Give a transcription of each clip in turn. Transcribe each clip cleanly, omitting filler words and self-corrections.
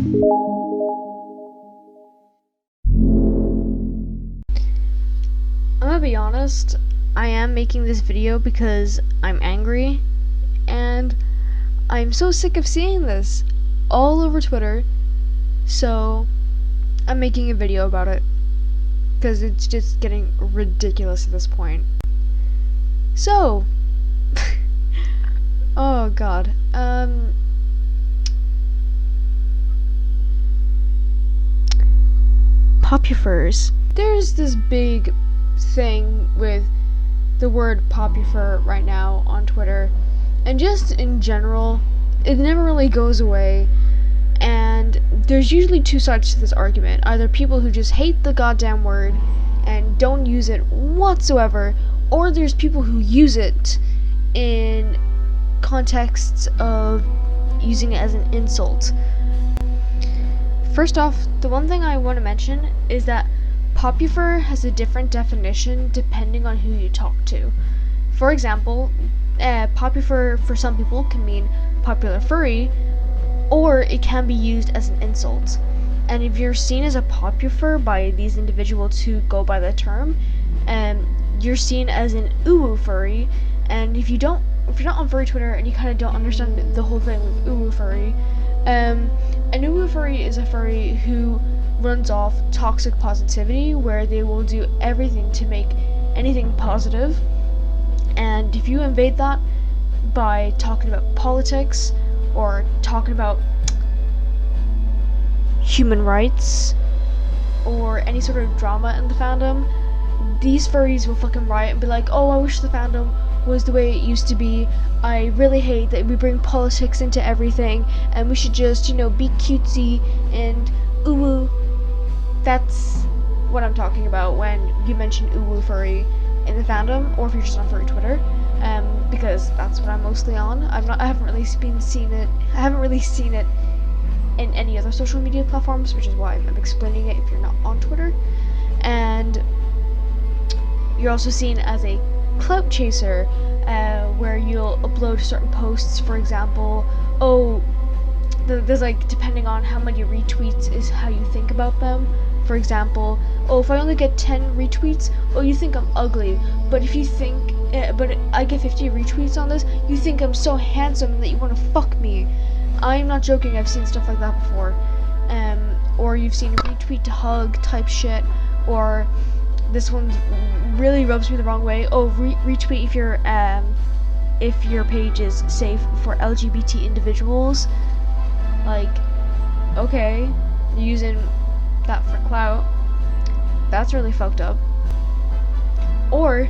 I'm gonna be honest, I am making this video because I'm angry, and I'm so sick of seeing this all over Twitter, so I'm making a video about it, because it's just getting ridiculous at this point. So, oh god, Popufurs. There's this big thing with the word popufur right now on Twitter, and just in general, it never really goes away, and there's usually two sides to this argument. Either people who just hate the goddamn word and don't use it whatsoever, or there's people who use it in contexts of using it as an insult. First off, the one thing I want to mention is that popufur has a different definition depending on who you talk to. For example, popufur for some people can mean popular furry, or it can be used as an insult. And if you're seen as a popufur by these individuals who go by the term, you're seen as an uwu furry. And if you're not on furry Twitter and you kind of don't understand the whole thing with uwu furry, an uwu furry is a furry who runs off toxic positivity, where they will do everything to make anything positive. And if you invade that by talking about politics or talking about human rights or any sort of drama in the fandom, these furries will fucking riot and be like, oh, I wish the fandom was the way it used to be. I really hate that we bring politics into everything, and we should just, be cutesy and uwu. That's what I'm talking about when you mention uwu furry in the fandom, or if you're just on furry Twitter, because that's what I'm mostly on. I haven't really seen it in any other social media platforms, which is why I'm explaining it if you're not on Twitter. And you're also seen as a clout chaser, where you'll upload certain posts. For example, there's depending on how many retweets is how you think about them. For example, if I only get 10 retweets, you think I'm ugly. But if you think, but I get 50 retweets on this, you think I'm so handsome that you want to fuck me. I'm not joking. I've seen stuff like that before. Or you've seen retweet to hug type shit, or this one really rubs me the wrong way. Retweet if your page is safe for LGBT individuals. Okay, you're using that for clout. That's really fucked up. Or,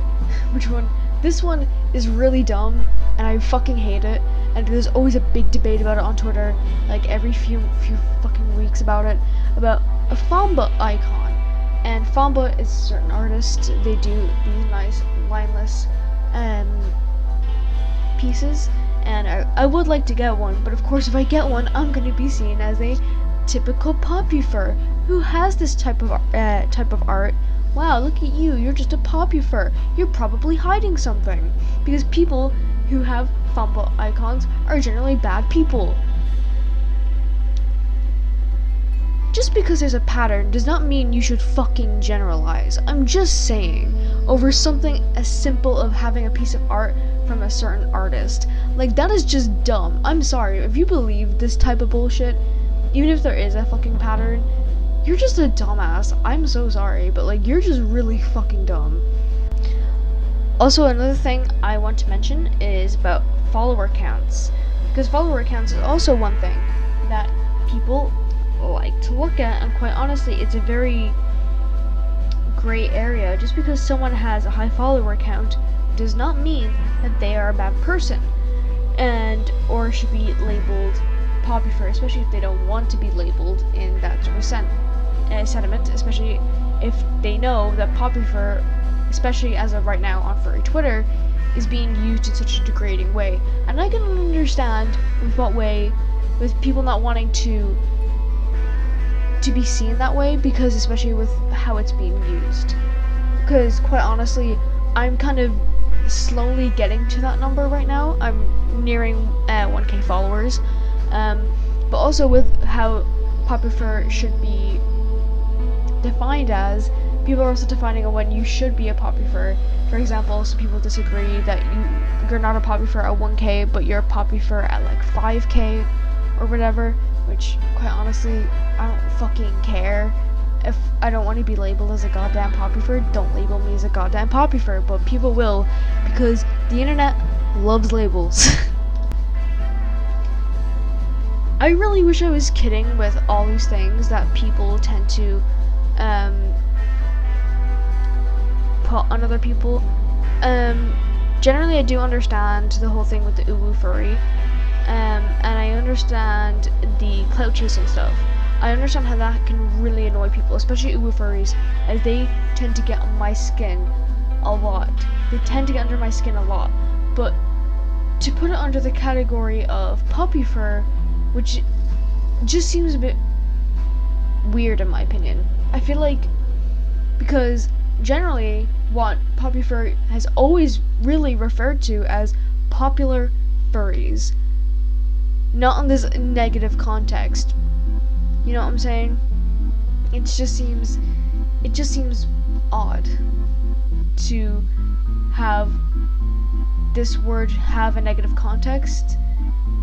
which one? This one is really dumb, and I fucking hate it. And there's always a big debate about it on Twitter, every few fucking weeks about a famba icon. And famba is a certain artist. They do these nice lineless pieces, and I would like to get one, but of course if I get one, I'm gonna be seen as a typical popufur who has this type of art. Wow, look at you, you're just a popufur. You're probably hiding something, because people who have famba icons are generally bad people. Just because there's a pattern does not mean you should fucking generalize. I'm just saying, over something as simple of having a piece of art from a certain artist. That is just dumb. I'm sorry, if you believe this type of bullshit, even if there is a fucking pattern, you're just a dumbass. I'm so sorry, but you're just really fucking dumb. Also, another thing I want to mention is about follower counts, because follower counts is also one thing that people like to look at, and quite honestly, it's a very gray area. Just because someone has a high follower count does not mean that they are a bad person, or should be labeled popufur, especially if they don't want to be labeled in that sort of sentiment, especially if they know that popufur, especially as of right now on furry Twitter, is being used in such a degrading way. And I can understand with people not wanting to be seen that way, because especially with how it's being used. Because quite honestly, I'm kind of slowly getting to that number right now. I'm nearing 1k followers, but also with how Popufur should be defined as. People are also defining on when you should be a Popufur. For example, some people disagree that you're not a Popufur at 1k, but you're a Popufur at like 5k or whatever, which quite honestly, I don't fucking care. If I don't want to be labeled as a goddamn Popufur, don't label me as a goddamn Popufur, but people will, because the internet loves labels. I really wish I was kidding with all these things that people tend to put on other people. Generally I do understand the whole thing with the uwu furry, and I understand the clout chasing stuff. I understand how that can really annoy people, especially uwu furries, as they tend to get on my skin a lot. They tend to get under my skin a lot, but to put it under the category of Popufur, which just seems a bit weird in my opinion. I feel like, because generally what Popufur has always really referred to as popular furries, not in this negative context. You know what I'm saying? It just seems odd to have this word have a negative context.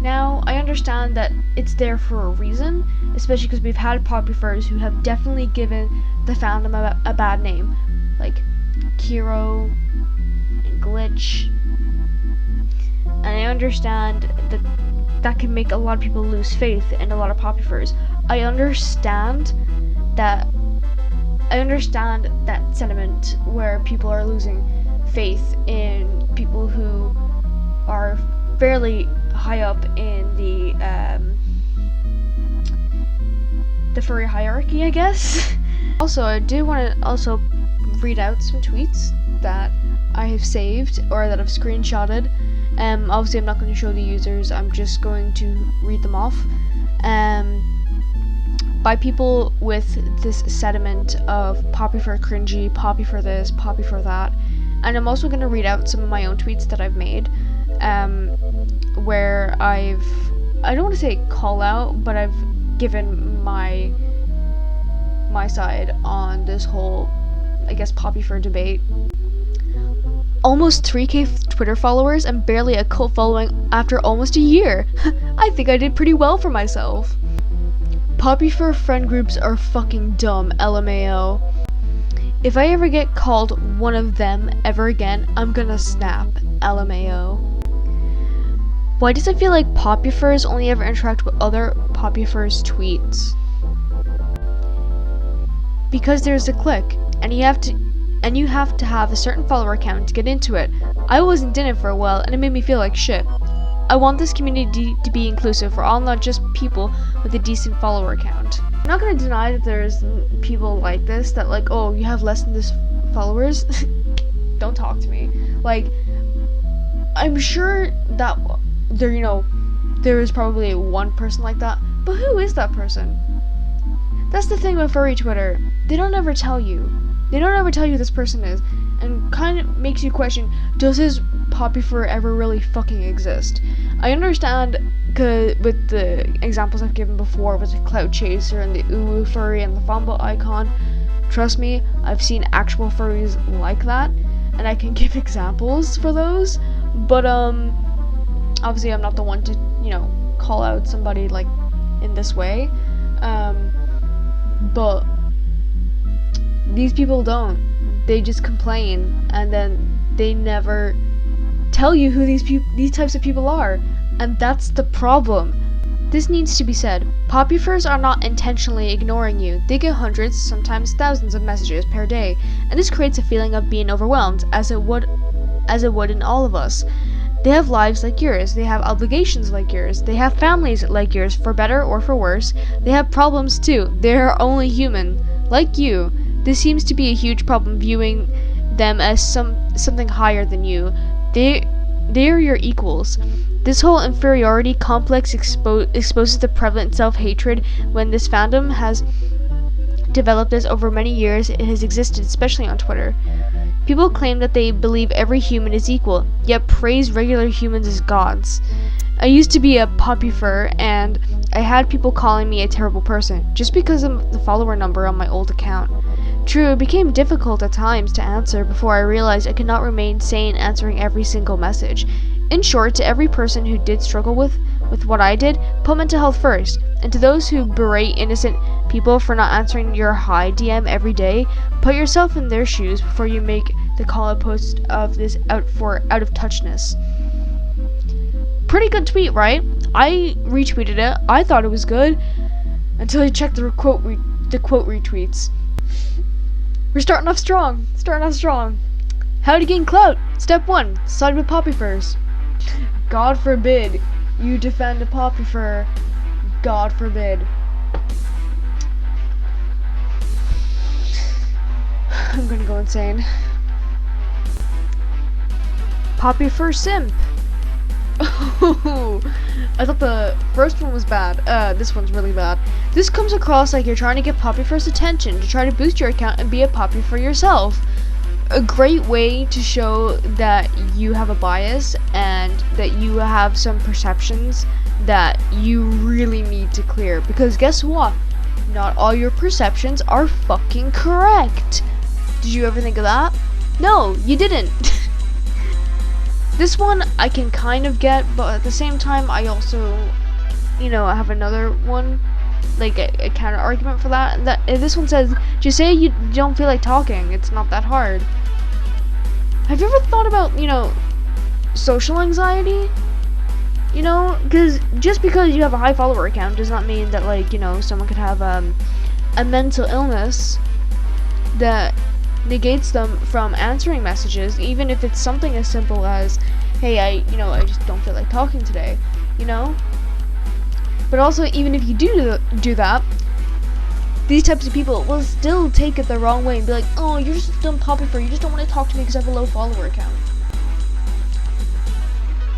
Now, I understand that it's there for a reason, especially because we've had Popufurs who have definitely given the fandom a bad name, like Kiro and Glitch. And I understand that can make a lot of people lose faith in a lot of Popufurs. I understand that sentiment where people are losing faith in people who are fairly high up in the furry hierarchy, I guess. Also, I do want to also read out some tweets that I have saved or that I've screenshotted. Obviously I'm not going to show the users, I'm just going to read them off. By people with this sentiment of Popufur cringy, Popufur this, Popufur that. And I'm also going to read out some of my own tweets that I've made, where I don't want to say call out, but I've given my side on this whole, I guess, Popufur debate. Almost 3k Twitter followers and barely a cult following after almost a year. I think I did pretty well for myself. Popufur friend groups are fucking dumb, LMAO. If I ever get called one of them ever again, I'm gonna snap, LMAO. Why does it feel like Popufurs only ever interact with other Popufurs' tweets? Because there's a clique, and you have to have a certain follower count to get into it. I wasn't in it for a while, and it made me feel like shit. I want this community to be inclusive for all, not just people with a decent follower count. I'm not gonna deny that there's people like this, that like, oh, you have less than this followers? Don't talk to me. Like, I'm sure that there is probably one person like that, but who is that person? That's the thing with furry Twitter. They don't ever tell you. They don't ever tell you who this person is, and kind of makes you question, does his Popufur ever really fucking exist? I understand with the examples I've given before with the clout chaser and the uwu furry and the fombo icon. Trust me, I've seen actual furries like that, and I can give examples for those, but obviously I'm not the one to, call out somebody like in this way, but these people don't. They just complain, and then they never tell you who these types of people are, and that's the problem. This needs to be said. Popufurs are not intentionally ignoring you. They get hundreds, sometimes thousands of messages per day, and this creates a feeling of being overwhelmed, as it would in all of us. They have lives like yours. They have obligations like yours. They have families like yours, for better or for worse. They have problems too. They are only human, like you. This seems to be a huge problem, viewing them as something higher than you. They are your equals. This whole inferiority complex exposes the prevalent self-hatred when this fandom has developed as over many years it has existed, especially on Twitter. People claim that they believe every human is equal, yet praise regular humans as gods. I used to be a Popufur, and I had people calling me a terrible person just because of the follower number on my old account. True, it became difficult at times to answer before I realized I could not remain sane answering every single message. In short, to every person who did struggle with what I did, put mental health first. And to those who berate innocent people for not answering your hi DM every day, put yourself in their shoes before you make the call out post of this out of touchness. Pretty good tweet, right? I retweeted it. I thought it was good until I checked the quote retweets. We're starting off strong. How to gain clout. Step 1. Side with Popufurs. God forbid you defend a Popufur. God forbid. I'm gonna go insane. Popufur simp. I thought the first one was bad. This one's really bad. This comes across like you're trying to get Popufur's attention to try to boost your account and be a Popufur yourself. A great way to show that you have a bias and that you have some perceptions that you really need to clear. Because guess what? Not all your perceptions are fucking correct. Did you ever think of that? No, you didn't. This one I can kind of get, but at the same time I also, I have another one, like a counter argument for that. And this one says, just say you don't feel like talking. It's not that hard. Have you ever thought about, social anxiety? Because just because you have a high follower count does not mean that, someone could have a mental illness that negates them from answering messages, even if it's something as simple as, hey, I just don't feel like talking today, But also, even if you do that, these types of people will still take it the wrong way and be like, oh, you're just a dumb Popufur, you just don't want to talk to me because I have a low follower count.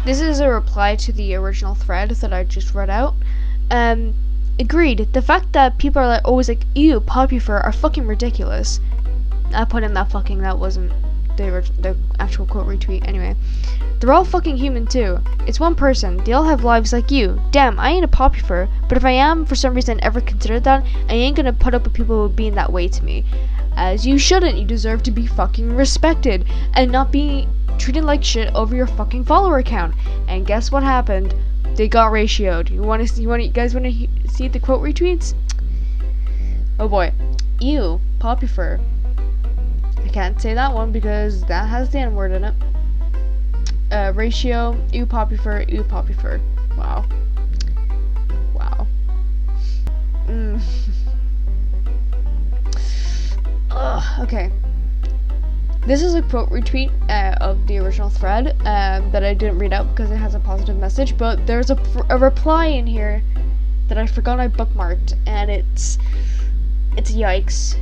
This is a reply to the original thread that I just read out. Agreed. The fact that people are always like, ew, Popufur are fucking ridiculous. I put in that fucking, that wasn't the actual quote retweet. Anyway, they're all fucking human too. It's one person. They all have lives like you. Damn, I ain't a Popufur, but if I am for some reason ever considered that, I ain't gonna put up with people being that way to me. As you shouldn't. You deserve to be fucking respected and not be treated like shit over your fucking follower count. And guess what happened? They got ratioed. You guys wanna see the quote retweets? Oh boy. Ew, Popufur. I can't say that one because that has the N-word in it. Ratio, ew Popufur. Wow. Okay. This is a quote retweet of the original thread that I didn't read out because it has a positive message, but there's a reply in here that I forgot I bookmarked, and it's yikes.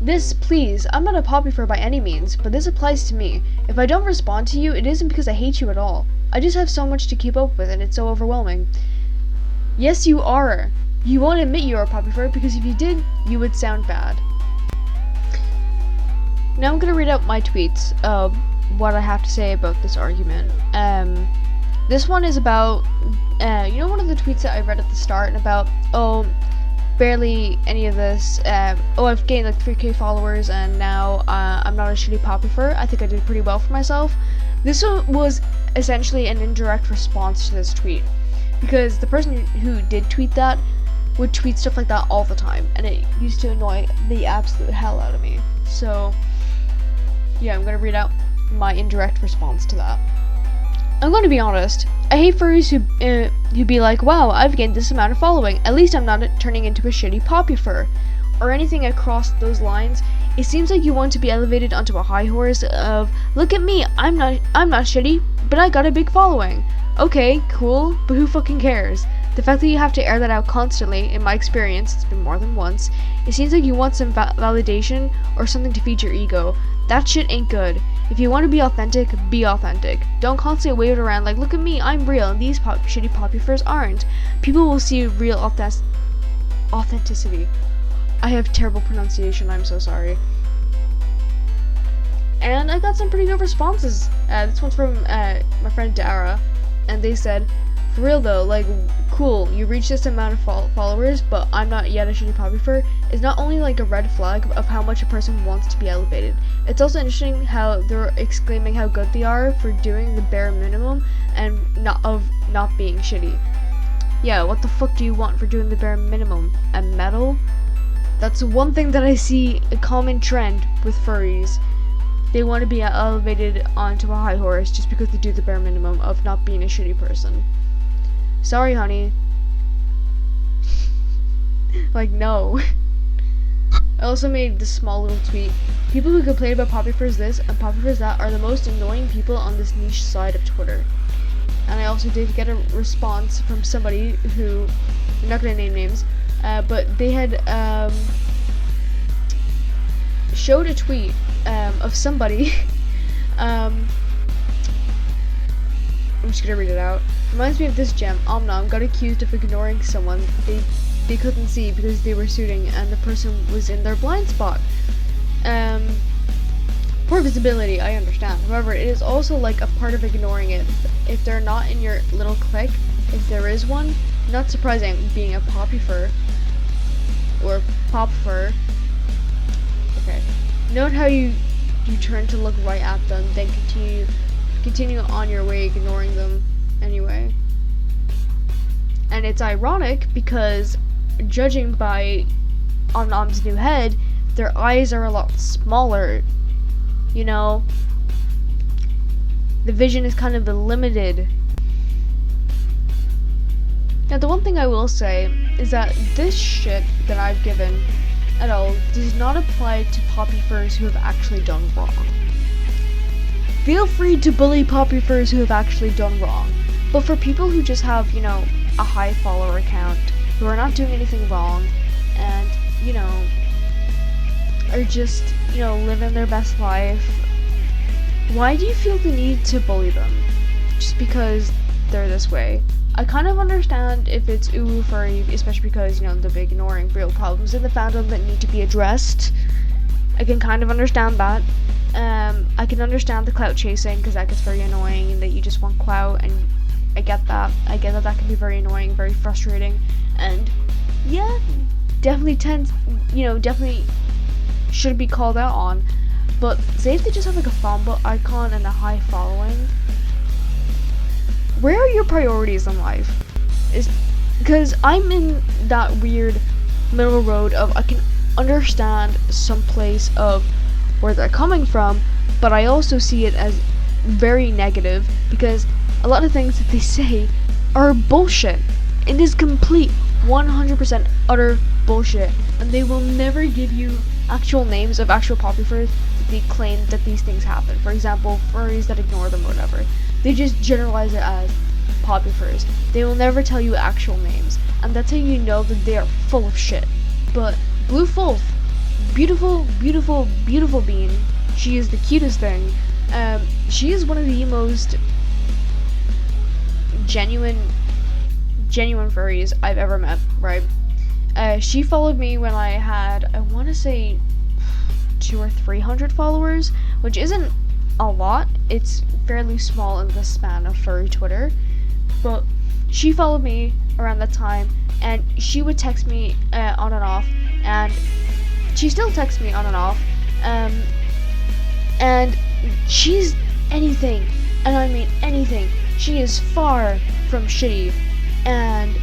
This, please, I'm not a Popufur by any means, but this applies to me. If I don't respond to you, it isn't because I hate you at all. I just have so much to keep up with, and it's so overwhelming. Yes, you are. You won't admit you're a Popufur, because if you did, you would sound bad. Now I'm gonna read out my tweets of what I have to say about this argument. This one is about, one of the tweets that I read at the start, and about, barely any of this. I've gained like 3k followers and now I'm not a shitty Popufur. I think I did pretty well for myself. This one was essentially an indirect response to this tweet, because the person who did tweet that would tweet stuff like that all the time, and it used to annoy the absolute hell out of me. So yeah, I'm gonna read out my indirect response to that. I'm going to be honest, I hate furries who be like, wow, I've gained this amount of following, at least I'm not turning into a shitty Popufur, or anything across those lines. It seems like you want to be elevated onto a high horse of, look at me, I'm not shitty, but I got a big following. Okay, cool, but who fucking cares? The fact that you have to air that out constantly, in my experience, it's been more than once, it seems like you want some validation or something to feed your ego. That shit ain't good. If you want to be authentic, be authentic. Don't constantly wave it around like, look at me, I'm real, and these shitty Popufurs aren't. People will see real authenticity. I have terrible pronunciation, I'm so sorry. And I got some pretty good responses. This one's from my friend Dara, and they said, For real though, like, cool, you reach this amount of followers, but I'm not yet a shitty Popufur, is not only like a red flag of how much a person wants to be elevated, it's also interesting how they're exclaiming how good they are for doing the bare minimum and not being shitty. Yeah, what the fuck do you want for doing the bare minimum? A medal? That's one thing that I see a common trend with furries. They want to be elevated onto a high horse just because they do the bare minimum of not being a shitty person. Sorry, honey. Like, no. I also made this small little tweet. People who complain about Popufurs this and Popufurs that are the most annoying people on this niche side of Twitter. And I also did get a response from somebody who, I'm not going to name names, but they had showed a tweet of somebody. I'm just going to read it out. Reminds me of this gem. Omnom got accused of ignoring someone they couldn't see because they were shooting and the person was in their blind spot. Poor visibility, I understand. However, it is also like a part of ignoring it. If they're not in your little clique, if there is one, not surprising being a Popufur or Popufur. Okay. Note how you turn to look right at them, then continue on your way, ignoring them anyway. And it's ironic because, judging by Omnom's new head, their eyes are a lot smaller. You know, the vision is kind of limited. Now, the one thing I will say is that this shit that I've given at all does not apply to Popufurs who have actually done wrong. Feel free to bully Popufurs who have actually done wrong, but for people who just have, you know, a high follower count, who are not doing anything wrong, and, you know, are just, you know, living their best life, why do you feel the need to bully them? Just because they're this way? I kind of understand if it's uwu furry, especially because, you know, they're ignoring real problems in the fandom that need to be addressed. I can kind of understand that. I can understand the clout chasing, because that gets very annoying, and that you just want clout, and I get that. I get that can be very annoying, very frustrating, and yeah, definitely definitely should be called out on. But say if they just have like a fandom icon and a high following, where are your priorities in life? Is because I'm in that weird middle road of I can understand some place of where they're coming from, but I also see it as very negative because a lot of things that they say are bullshit. It is complete 100% utter bullshit, and they will never give you actual names of actual Popufurs that they claim that these things happen. For example, furries that ignore them or whatever. They just generalize it as Popufurs. They will never tell you actual names, and that's how you know that they are full of shit. But Blue Fulf, beautiful, beautiful, beautiful bean. She is the cutest thing. She is one of the most genuine furries I've ever met, right? She followed me when I had, I want to say, 200 or 300 followers, which isn't a lot. It's fairly small in the span of furry Twitter, but she followed me around that time, and she would text me on and off, and she still texts me on and off, and she's anything, and I mean anything. She is far from shitty, and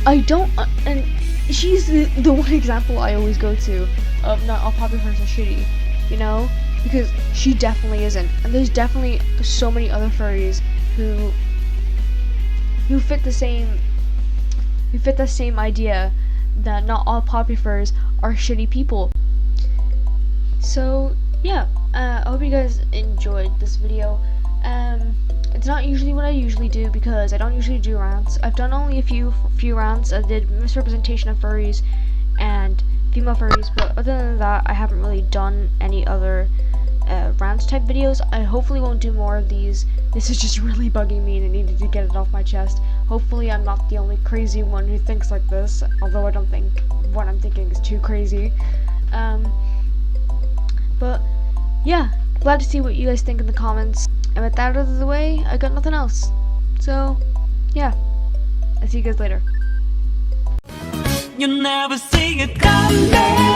I don't, and she's the one example I always go to of not all Popufurs are shitty, you know, because she definitely isn't, and there's definitely so many other furries who fit the same idea that not all Popufurs are shitty people. So yeah, I hope you guys enjoyed this video. It's not usually what I usually do because I don't usually do rants. I've done only a few rants. I did misrepresentation of furries and female furries, but other than that, I haven't really done any other rant type videos. I hopefully won't do more of these. This is just really bugging me and I needed to get it off my chest. Hopefully I'm not the only crazy one who thinks like this, although I don't think what I'm thinking is too crazy. But yeah, glad to see what you guys think in the comments. And with that out of the way, I got nothing else. So, yeah. I'll see you guys later. You never see it coming.